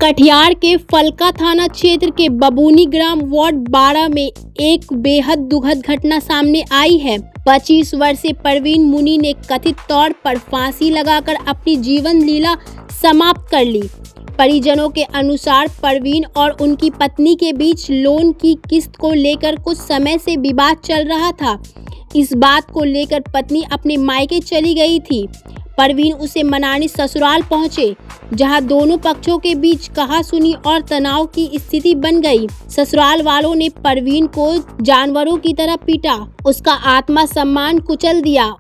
कटिहार के फलका थाना क्षेत्र के बबूनी ग्राम वार्ड 12 में एक बेहद दुखद घटना सामने आई है। 25 वर्षीय परवीन मुनी ने कथित तौर पर फांसी लगाकर अपनी जीवन लीला समाप्त कर ली। परिजनों के अनुसार परवीन और उनकी पत्नी के बीच लोन की किस्त को लेकर कुछ समय से विवाद चल रहा था। इस बात को लेकर पत्नी अपने मायके चली गई थी। परवीन उसे मनाने ससुराल पहुंचे, जहां दोनों पक्षों के बीच कहासुनी और तनाव की स्थिति बन गई। ससुराल वालों ने परवीन को जानवरों की तरह पीटा, उसका आत्मा सम्मान कुचल दिया।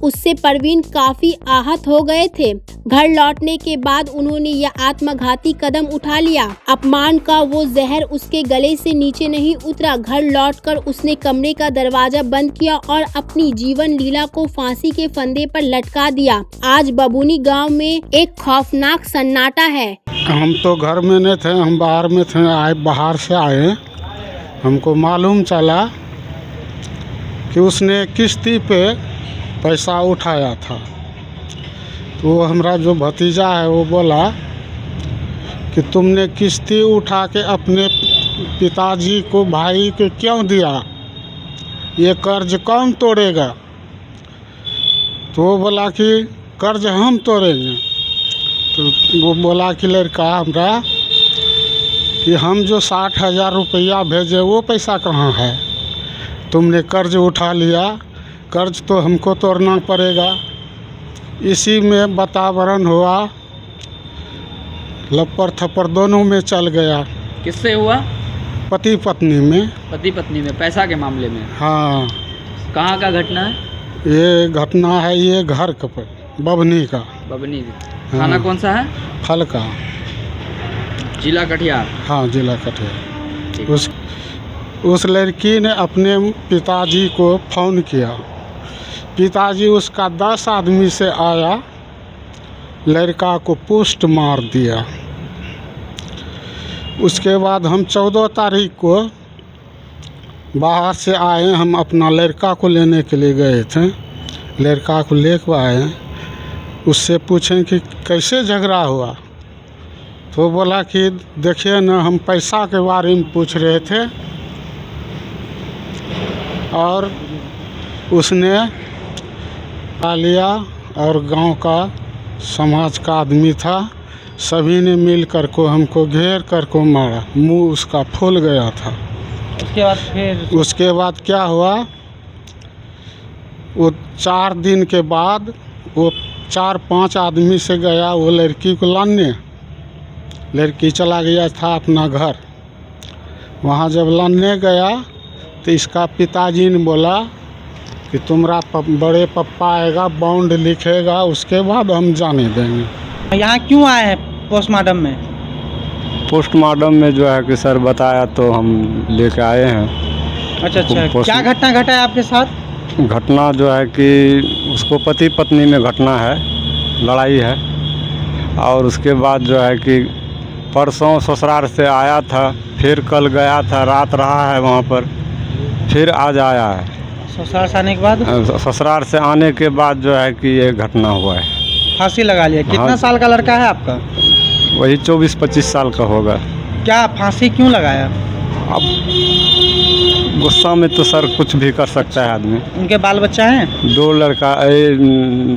उससे परवीन काफी आहत हो गए थे। घर लौटने के बाद उन्होंने यह आत्मघाती कदम उठा लिया। अपमान का वो जहर उसके गले से नीचे नहीं उतरा। घर लौटकर उसने कमरे का दरवाजा बंद किया और अपनी जीवन लीला को फांसी के फंदे पर लटका दिया। आज बबूनी गांव में एक खौफनाक सन्नाटा है। हम तो घर में नहीं थे, हम बाहर में थे। बाहर से आए, हमको मालूम चला कि उसने किस्ती पे पैसा उठाया था। तो हमारा जो भतीजा है वो बोला कि तुमने किस्ती उठा के अपने पिताजी को, भाई को क्यों दिया? ये कर्ज कौन तोड़ेगा? तो वो बोला कि कर्ज हम तोड़ेंगे। तो वो बोला कि लड़का हमरा कि हम जो 60,000 रुपया भेजे वो पैसा कहाँ है? तुमने कर्ज उठा लिया, कर्ज तो हमको तोड़ना पड़ेगा। इसी में वातावरण हुआ, लपड़ थप्पड़ दोनों में चल गया। किससे हुआ? पति पत्नी में। पति पत्नी में, पैसा के मामले में? हाँ। कहाँ का घटना है? ये घटना है ये घर का, बबनी का। बबनी। थाना हाँ। कौन सा है? फलका, जिला कटिहार। हाँ, जिला कटिहार। उस लड़की ने अपने पिताजी को फ़ोन किया। पिताजी उसका 10 आदमी से आया, लड़का को पुष्ट मार दिया। उसके बाद हम 14 तारीख को बाहर से आए, हम अपना लड़का को लेने के लिए गए थे। लड़का को लेकर आए, उससे पूछें कि कैसे झगड़ा हुआ। तो बोला कि देखिए ना, हम पैसा के बारे में पूछ रहे थे और उसने पा लिया। और गांव का, समाज का आदमी था, सभी ने मिल कर को हमको घेर कर को मारा। मुंह उसका फूल गया था। उसके बाद क्या हुआ, वो 4 दिन के बाद वो 4-5 आदमी से गया वो लड़की को लाने। लड़की चला गया था अपना घर। वहाँ जब लाने गया तो इसका पिताजी ने बोला कि तुम्हारा बड़े पप्पा आएगा, बॉन्ड लिखेगा, उसके बाद हम जाने देंगे। यहाँ क्यों आए हैं पोस्टमार्टम में? पोस्टमार्टम में जो है कि सर बताया तो हम लेके आए हैं। अच्छा। क्या घटना घटा है आपके साथ? घटना जो है कि उसको पति पत्नी में घटना है, लड़ाई है। और उसके बाद जो है कि परसों ससुराल से आया था, फिर कल गया था, रात रहा है वहाँ पर, फिर आज आया है। ससुराल से आने के बाद? ससुराल से आने के बाद जो है कि ये घटना हुआ है। फांसी लगा लिया। कितना हाँ। साल का लड़का है आपका? वही 24-25 साल का होगा। क्या फांसी क्यों लगाया? अब गुस्सा में तो सर कुछ भी कर सकता है आदमी। उनके बाल बच्चा हैं? 2 लड़का,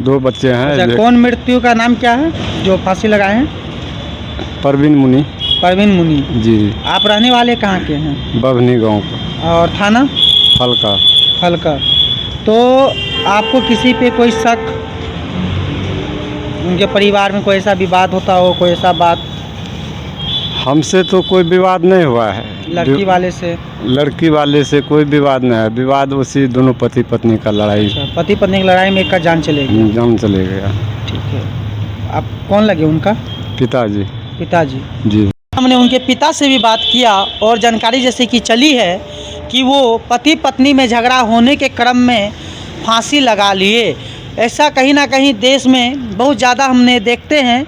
2 बच्चे हैं। अच्छा, कौन मृत्यु का नाम क्या है जो फांसी लगाए हैं? परवीन मुनी। परवीन मुनी जी। आप रहने वाले कहाँ के हैं? बबनी गांव का। और थाना? फलका। फलका। तो आपको किसी पे कोई शक, उनके परिवार में कोई ऐसा विवाद होता हो, कोई ऐसा बात? हमसे तो कोई विवाद नहीं हुआ है। लड़की वाले से? लड़की वाले से कोई विवाद नहीं है। विवाद उसी दोनों पति पत्नी का लड़ाई। अच्छा, पति पत्नी की लड़ाई में एक का जान चलेगी? जान चले गया। ठीक है। आप कौन लगे उनका? पिताजी। पिताजी जी। हमने उनके पिता से भी बात किया और जानकारी जैसे कि चली है कि वो पति पत्नी में झगड़ा होने के क्रम में फांसी लगा लिए। ऐसा कहीं ना कहीं देश में बहुत ज़्यादा हमने देखते हैं।